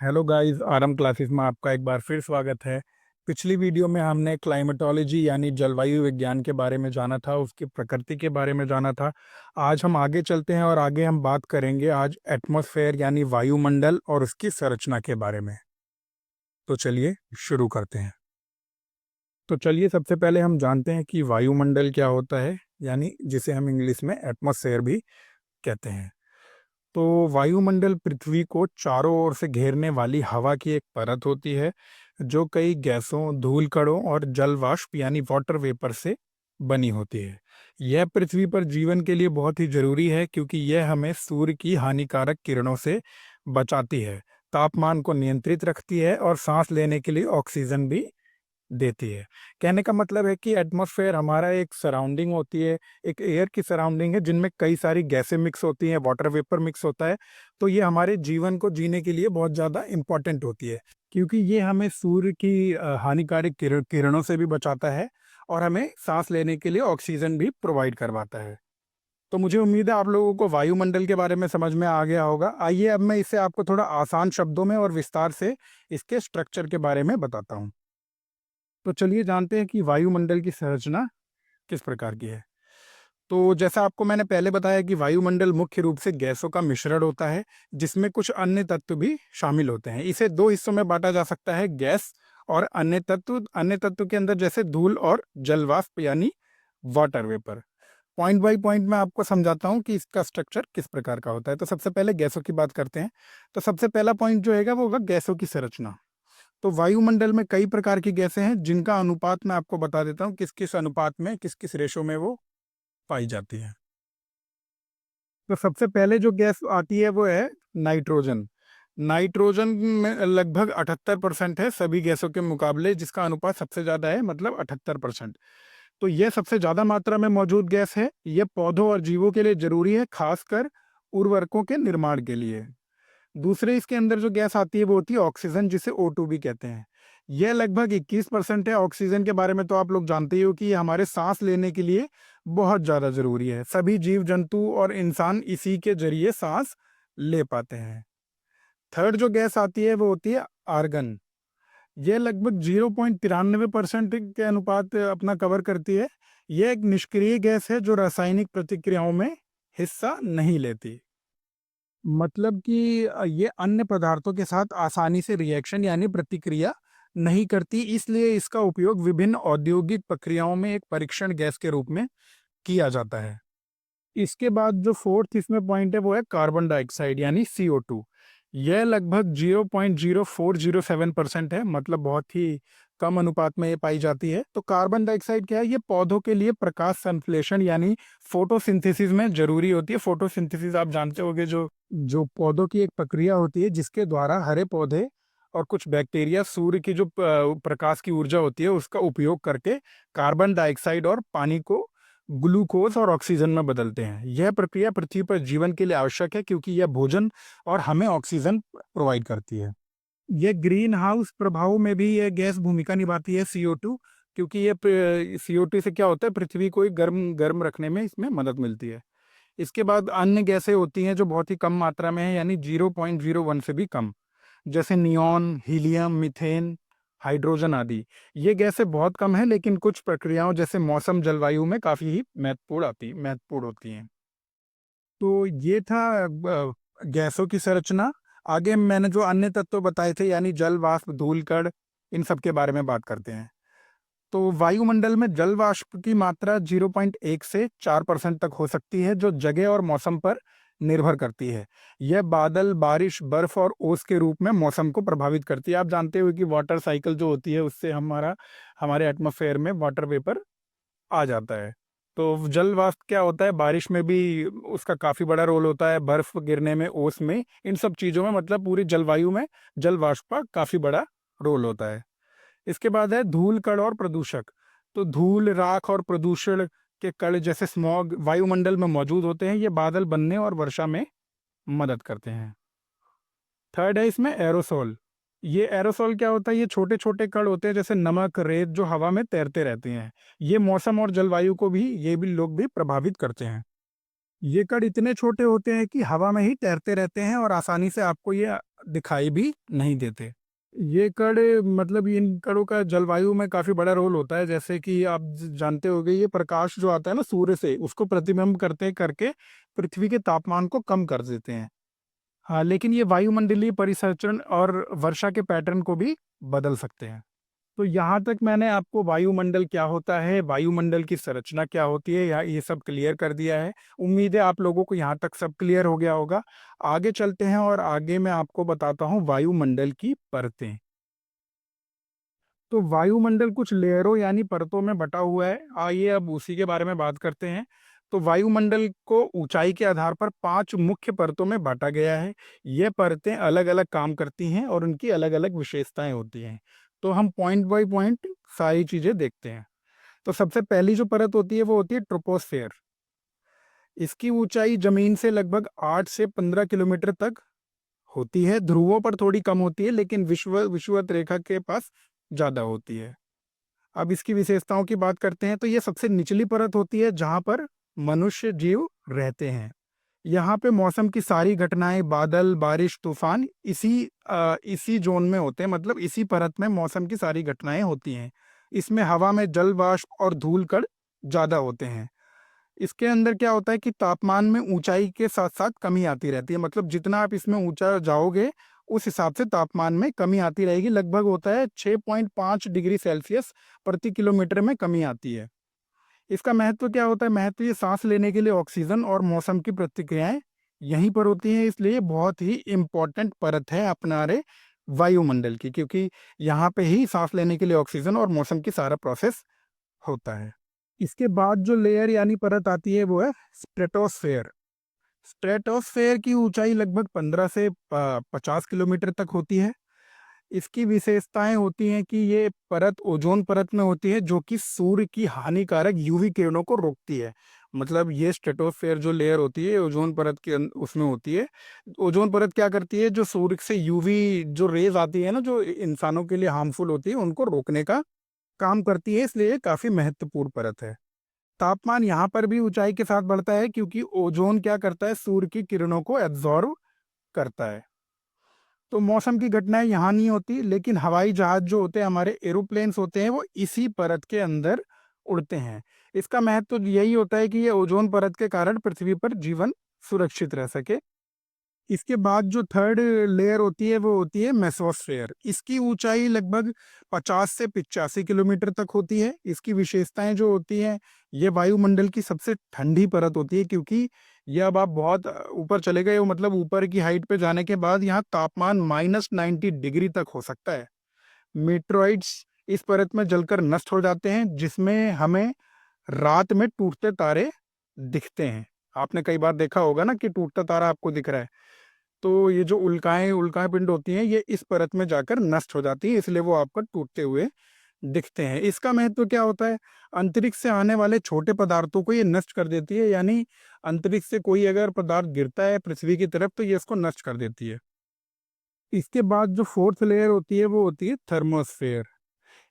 Hello guys, RM classes में आपका एक बार फिर स्वागत है। पिछली वीडियो में हमने क्लाइमेटोलॉजी यानी जलवायु विज्ञान के बारे में जाना था, उसकी प्रकृति के बारे में जाना था। आज हम आगे चलते हैं और आगे हम बात करेंगे आज एटमॉस्फेयर यानी वायुमंडल और उसकी संरचना के बारे में। तो चलिए शुरू करते हैं। तो चलिए सबसे पहले हम जानते हैं कि वायुमंडल क्या होता है, यानी जिसे हम इंग्लिश में एटमॉस्फेयर भी कहते हैं। तो वायुमंडल पृथ्वी को चारों ओर से घेरने वाली हवा की एक परत होती है, जो कई गैसों, धूल कणों और जल वाष्प यानी वाटर वेपर से बनी होती है। यह पृथ्वी पर जीवन के लिए बहुत ही जरूरी है, क्योंकि यह हमें सूर्य की हानिकारक किरणों से बचाती है, तापमान को नियंत्रित रखती है और सांस लेने के लिए ऑक्सीजन भी देती है। कहने का मतलब है कि एटमॉस्फेयर हमारा एक सराउंडिंग होती है, एक एयर की सराउंडिंग है जिनमें कई सारी गैसें मिक्स होती हैं, वाटर वेपर मिक्स होता है। तो ये हमारे जीवन को जीने के लिए बहुत ज़्यादा इम्पोर्टेंट होती है, क्योंकि ये हमें सूर्य की हानिकारक किरणों से भी बचाता है और हमें सांस लेने के लिए ऑक्सीजन भी प्रोवाइड करवाता है। तो मुझे उम्मीद है आप लोगों को वायुमंडल के बारे में समझ में आ गया होगा। आइए अब मैं इसे आपको थोड़ा आसान शब्दों में और विस्तार से इसके स्ट्रक्चर के बारे में बताता हूँ। तो चलिए जानते हैं कि वायुमंडल की संरचना किस प्रकार की है। तो जैसा आपको मैंने पहले बताया कि वायुमंडल मुख्य रूप से गैसों का मिश्रण होता है, जिसमें कुछ अन्य तत्व भी शामिल होते हैं। इसे दो हिस्सों में बांटा जा सकता है, गैस और अन्य तत्व। अन्य तत्व के अंदर जैसे धूल और जलवाष्प यानी water vapour. Point by point मैं आपको समझाता हूँ कि इसका स्ट्रक्चर किस प्रकार का होता है। तो सबसे पहले गैसों की बात करते हैं। तो सबसे पहला पॉइंट जो है वो होगा गैसों की संरचना। तो वायुमंडल में कई प्रकार की गैसें हैं, जिनका अनुपात मैं आपको बता देता हूँ, किस किस अनुपात में, किस किस रेशो में वो पाई जाती है। तो सबसे पहले जो गैस आती है वो है नाइट्रोजन। नाइट्रोजन में लगभग 78% है सभी गैसों के मुकाबले, जिसका अनुपात सबसे ज्यादा है, मतलब 78%। तो यह सबसे ज्यादा मात्रा में मौजूद गैस है। यह पौधों और जीवों के लिए जरूरी है, खासकर उर्वरकों के निर्माण के लिए। दूसरे इसके अंदर जो गैस आती है वो होती है ऑक्सीजन, जिसे O2 भी कहते हैं। यह लगभग 21% है। ऑक्सीजन के बारे में तो आप लोग जानते ही हो कि ये हमारे सांस लेने के लिए बहुत ज़्यादा ज़रूरी है। सभी जीव जंतु और इंसान इसी के जरिए सांस ले पाते हैं। थर्ड जो गैस आती है वो होती है आर्गन। यह लगभग 0.93% के अनुपात अपना कवर करती है। यह एक निष्क्रिय गैस है जो रासायनिक प्रतिक्रियाओं में हिस्सा नहीं लेती। मतलब कि ये अन्य पदार्थों के साथ आसानी से रिएक्शन यानी प्रतिक्रिया नहीं करती, इसलिए इसका उपयोग विभिन्न औद्योगिक प्रक्रियाओं में एक परीक्षण गैस के रूप में किया जाता है। इसके बाद जो फोर्थ इसमें पॉइंट है वो है कार्बन डाइऑक्साइड यानी CO2। यह लगभग 0.0407% है, मतलब बहुत ही कम अनुपात में ये पाई जाती है। तो कार्बन डाइऑक्साइड क्या है, ये पौधों के लिए प्रकाश संश्लेषण यानी फोटोसिंथेसिस में जरूरी होती है। फोटोसिंथेसिस आप जानते होंगे, जो जो पौधों की एक प्रक्रिया होती है जिसके द्वारा हरे पौधे और कुछ बैक्टीरिया सूर्य की जो प्रकाश की ऊर्जा होती है उसका उपयोग करके कार्बन डाइऑक्साइड और पानी को ग्लूकोज और ऑक्सीजन में बदलते हैं। यह प्रक्रिया पृथ्वी पर जीवन के लिए आवश्यक है, क्योंकि यह भोजन और हमें ऑक्सीजन प्रोवाइड करती है। यह ग्रीन हाउस प्रभाव में भी यह गैस भूमिका निभाती है, CO2। क्योंकि ये CO2 से क्या होता है, पृथ्वी को एक गर्म गर्म रखने में इसमें मदद मिलती है। इसके बाद अन्य गैसें होती हैं जो बहुत ही कम मात्रा में है, यानी 0.01 से भी कम, जैसे नियॉन, हीलियम, मीथेन, हाइड्रोजन आदि। ये गैसें बहुत कम है, लेकिन कुछ प्रक्रियाओं जैसे मौसम जलवायु में काफी ही महत्वपूर्ण होती हैं। तो ये था गैसों की संरचना। आगे मैंने जो अन्य तत्व बताए थे, यानी जल वाष्प, धूल कण, इन सब के बारे में बात करते हैं। तो वायुमंडल में जल वाष्प की मात्रा 0.1 से 4% तक हो सकती है, जो जगह और मौसम पर निर्भर करती है। यह बादल, बारिश, बर्फ और ओस के रूप में मौसम को प्रभावित करती है। आप जानते हो कि वाटर साइकिल जो होती है उससे हमारे एटमॉस्फेयर में वाटर वेपर आ जाता है। तो जल वाष्प क्या होता है, बारिश में भी उसका काफी बड़ा रोल होता है, बर्फ गिरने में, ओस में, इन सब चीजों में, मतलब पूरी जलवायु में जल वाष्प का काफी बड़ा रोल होता है। इसके बाद है धूल कण और प्रदूषक। तो धूल, राख और प्रदूषण के कण जैसे स्मॉग वायुमंडल में मौजूद होते हैं। ये बादल बनने और वर्षा में मदद करते हैं। थर्ड है इसमें एरोसोल। ये एरोसोल क्या होता है, ये छोटे छोटे कण होते हैं जैसे नमक, रेत, जो हवा में तैरते रहते हैं। ये मौसम और जलवायु को भी, ये भी लोग भी प्रभावित करते हैं। ये कण इतने छोटे होते हैं कि हवा में ही तैरते रहते हैं और आसानी से आपको ये दिखाई भी नहीं देते। ये कण मतलब इन कणों का जलवायु में काफ़ी बड़ा रोल होता है, जैसे कि आप जानते होंगे ये प्रकाश जो आता है ना सूर्य से, उसको प्रतिबिंब करते करके पृथ्वी के तापमान को कम कर देते हैं। हाँ, लेकिन ये वायुमंडलीय परिसंचरण और वर्षा के पैटर्न को भी बदल सकते हैं। तो यहाँ तक मैंने आपको वायुमंडल क्या होता है, वायुमंडल की संरचना क्या होती है, या ये सब क्लियर कर दिया है। उम्मीद है आप लोगों को यहाँ तक सब क्लियर हो गया होगा। आगे चलते हैं और आगे मैं आपको बताता हूँ वायुमंडल की परतें। तो वायुमंडल कुछ लेयरों यानी परतों में बटा हुआ है। आइए अब उसी के बारे में बात करते हैं। तो वायुमंडल को ऊंचाई के आधार पर 5 मुख्य परतों में बांटा गया है। ये परतें अलग-अलग काम करती हैं और उनकी अलग-अलग विशेषताएं होती हैं। तो हम पॉइंट बाय पॉइंट सारी चीजें देखते हैं। तो सबसे पहली जो परत होती है वो होती है ट्रोपोस्फेयर। इसकी ऊंचाई जमीन से लगभग 8 से 15 किलोमीटर तक होती है। ध्रुवों पर थोड़ी कम होती है, लेकिन विषुवत रेखा के पास ज्यादा होती है। अब इसकी विशेषताओं की बात करते हैं तो ये सबसे निचली परत होती है जहां पर मनुष्य जीव रहते हैं। यहाँ पे मौसम की सारी घटनाएं, बादल, बारिश, तूफान इसी जोन में होते हैं, मतलब इसी परत में मौसम की सारी घटनाएं होती हैं। इसमें हवा में जल वाष्प और धूल कण ज्यादा होते हैं। इसके अंदर क्या होता है कि तापमान में ऊंचाई के साथ साथ कमी आती रहती है, मतलब जितना आप इसमें ऊंचा जाओगे उस हिसाब से तापमान में कमी आती रहेगी। लगभग होता है 6.5 डिग्री सेल्सियस प्रति किलोमीटर में कमी आती है। इसका महत्व क्या होता है? महत्व ये सांस लेने के लिए ऑक्सीजन और मौसम की प्रतिक्रियाएं यहीं पर होती हैं, इसलिए बहुत ही इम्पोर्टेंट परत है अपनारे वायुमंडल की, क्योंकि यहाँ पे ही सांस लेने के लिए ऑक्सीजन और मौसम की सारा प्रोसेस होता है। इसके बाद जो लेयर यानी परत आती है वो है स्ट्रेटोस्फेयर। स्ट्रेटोस्फेयर की ऊंचाई लगभग 15 से 50 किलोमीटर तक होती है। इसकी विशेषताएं होती हैं कि ये परत ओजोन परत में होती है, जो कि सूर्य की हानिकारक यूवी किरणों को रोकती है। मतलब ये स्ट्रेटोस्फेयर जो लेयर होती है ओजोन परत के उसमें होती है। ओजोन परत क्या करती है? जो सूर्य से यूवी जो रेज आती है ना, जो इंसानों के लिए हार्मफुल होती है, उनको रोकने का काम करती है, इसलिए ये काफी महत्वपूर्ण परत है। तापमान यहाँ पर भी ऊंचाई के साथ बढ़ता है, क्योंकि ओजोन क्या करता है? सूर्य की किरणों को एब्जॉर्ब करता है। तो मौसम की घटनाएं यहाँ नहीं होती, लेकिन हवाई जहाज जो होते हैं, हमारे एरोप्लेन्स होते हैं, वो इसी परत के अंदर उड़ते हैं। इसका महत्व तो यही होता है कि ये ओजोन परत के कारण पृथ्वी पर जीवन सुरक्षित रह सके। इसके बाद जो थर्ड लेयर होती है वो होती है मेसोस्फेयर। इसकी ऊंचाई लगभग 50 से 85 किलोमीटर तक होती है। इसकी विशेषताएं जो होती हैं, ये वायुमंडल की सबसे ठंडी परत होती है, क्योंकि ये अब आप बहुत ऊपर चले गए हो, मतलब ऊपर की हाइट पे जाने के बाद यहाँ तापमान -90 डिग्री तक हो सकता है। मीटरॉइड्स इस परत में जलकर नष्ट हो जाते हैं, जिसमें हमें रात में टूटते तारे दिखते हैं। आपने कई बार देखा होगा ना कि टूटता तारा आपको दिख रहा है। तो ये जो उल्काएं उल्काएं पिंड होती हैं, ये इस परत में जाकर नष्ट हो जाती है, इसलिए वो आपको टूटते हुए दिखते हैं। इसका महत्व क्या होता है? अंतरिक्ष से आने वाले छोटे पदार्थों को ये नष्ट कर देती है, यानी अंतरिक्ष से कोई अगर पदार्थ गिरता है पृथ्वी की तरफ तो ये इसको नष्ट कर देती है। इसके बाद जो फोर्थ लेयर होती है वो होती है थर्मोस्फेयर।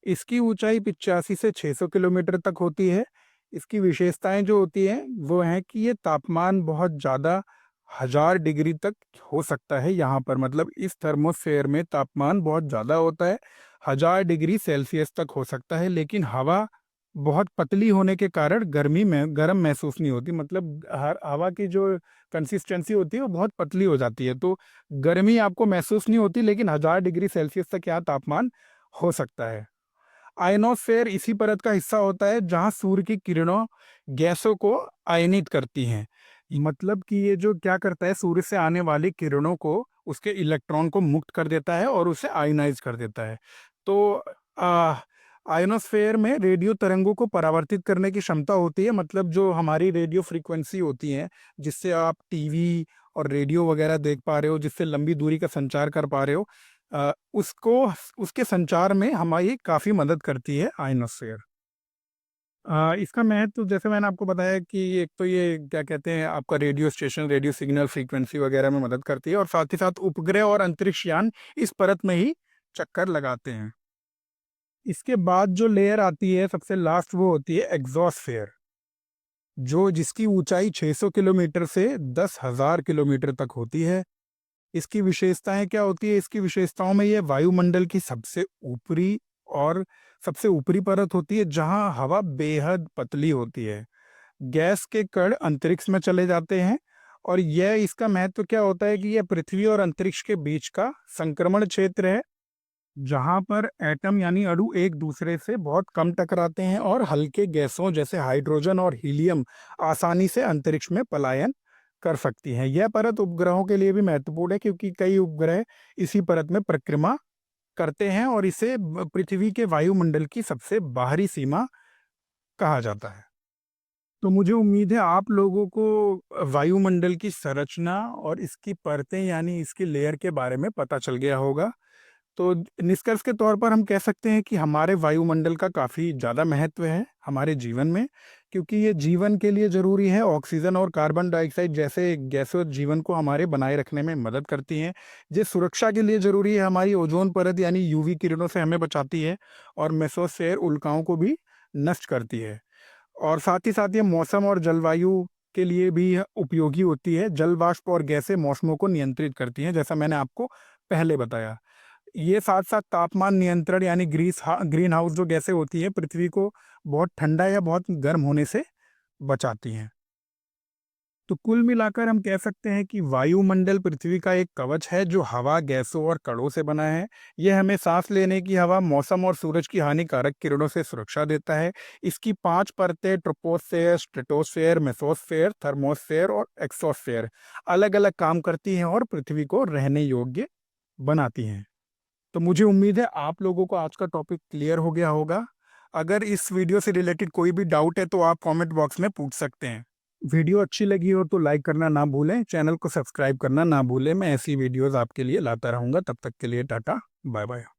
इसकी ऊंचाई 85 से 600 किलोमीटर तक होती है। इसकी विशेषताएं जो होती हैं वो हैं कि ये तापमान बहुत ज़्यादा 1000 डिग्री तक हो सकता है यहाँ पर, मतलब इस थर्मोस्फेयर में तापमान बहुत ज़्यादा होता है, 1000 डिग्री सेल्सियस तक हो सकता है। लेकिन हवा बहुत पतली होने के कारण गर्मी में गर्म महसूस नहीं होती, मतलब हर हवा की जो कंसिस्टेंसी होती है वो बहुत पतली हो जाती है, तो गर्मी आपको महसूस नहीं होती, लेकिन 1000 डिग्री सेल्सियस तक यहाँ तापमान हो सकता है। आयनोस्फेयर इसी परत का हिस्सा होता है जहां सूर्य की किरणों गैसों को आयनित करती हैं। मतलब कि ये जो क्या करता है, सूर्य से आने वाली किरणों को, उसके इलेक्ट्रॉन को मुक्त कर देता है और उसे आयनाइज कर देता है। तो आ, आयनोस्फेयर में रेडियो तरंगों को परावर्तित करने की क्षमता होती है, मतलब जो हमारी रेडियो फ्रीक्वेंसी होती है, जिससे आप टीवी और रेडियो वगैरह देख पा रहे हो, जिससे लंबी दूरी का संचार कर पा रहे हो, उसको उसके संचार में हमारी काफ़ी मदद करती है आयनोस्फेयर। इसका महत्व जैसे मैंने आपको बताया कि एक तो ये क्या कहते हैं, आपका radio station, radio signal frequency वगैरह में मदद करती है, और साथ ही साथ उपग्रह और अंतरिक्ष यान इस परत में ही चक्कर लगाते हैं। इसके बाद जो लेयर आती है सबसे लास्ट वो होती है एग्जॉस्फेयर। जो जिसकी ऊंचाई 600 किलोमीटर से 10,000 किलोमीटर तक होती है। इसकी विशेषताएं क्या होती है? इसकी विशेषताओं में ये वायुमंडल की और सबसे ऊपरी परत होती है, जहां हवा बेहद पतली होती है। गैस के कण अंतरिक्ष में चले जाते हैं, और यह इसका महत्व क्या होता है कि यह पृथ्वी और अंतरिक्ष के बीच का संक्रमण क्षेत्र है, जहां पर एटम यानी अणु एक दूसरे से बहुत कम टकराते हैं और हल्के गैसों जैसे हाइड्रोजन और हीलियम आसानी से अंतरिक्ष में पलायन कर सकती हैं। यह परत उपग्रहों के लिए भी महत्वपूर्ण है, क्योंकि कई उपग्रह इसी परत में परिक्रमा करते हैं, और इसे पृथ्वी के वायुमंडल की सबसे बाहरी सीमा कहा जाता है। तो मुझे उम्मीद है आप लोगों को वायुमंडल की संरचना और इसकी परतें यानी इसकी लेयर के बारे में पता चल गया होगा। तो निष्कर्ष के तौर पर हम कह सकते हैं कि हमारे वायुमंडल का काफ़ी ज़्यादा महत्व है हमारे जीवन में, क्योंकि ये जीवन के लिए ज़रूरी है। ऑक्सीजन और कार्बन डाइऑक्साइड जैसे गैसें जीवन को हमारे बनाए रखने में मदद करती हैं। ये सुरक्षा के लिए ज़रूरी है, हमारी ओजोन परत यानी यूवी किरणों से हमें बचाती है, और मेसोस्फेयर उल्काओं को भी नष्ट करती है। और साथ ही साथ ये मौसम और जलवायु के लिए भी उपयोगी होती है। जल वाष्प और गैसें मौसमों को नियंत्रित करती हैं, जैसा मैंने आपको पहले बताया। ये साथ-साथ तापमान नियंत्रण यानी ग्रीन हाउस जो गैसें होती हैं, पृथ्वी को बहुत ठंडा या बहुत गर्म होने से बचाती हैं। तो कुल मिलाकर हम कह सकते हैं कि वायुमंडल पृथ्वी का एक कवच है, जो हवा, गैसों और कणों से बना है। यह हमें सांस लेने की हवा, मौसम और सूरज की हानिकारक किरणों से सुरक्षा देता है। इसकी 5 परतें ट्रोपोस्फेयर, स्ट्रेटोस्फेयर, मेसोस्फेयर, थर्मोस्फेयर और एक्सोस्फेयर अलग-अलग काम करती हैं और पृथ्वी को रहने योग्य बनाती हैं। तो मुझे उम्मीद है आप लोगों को आज का टॉपिक क्लियर हो गया होगा। अगर इस वीडियो से रिलेटेड कोई भी डाउट है तो आप कमेंट बॉक्स में पूछ सकते हैं। वीडियो अच्छी लगी हो तो लाइक करना ना भूलें, चैनल को सब्सक्राइब करना ना भूलें। मैं ऐसी वीडियोस आपके लिए लाता रहूँगा। तब तक के लिए टाटा, बाय बाय।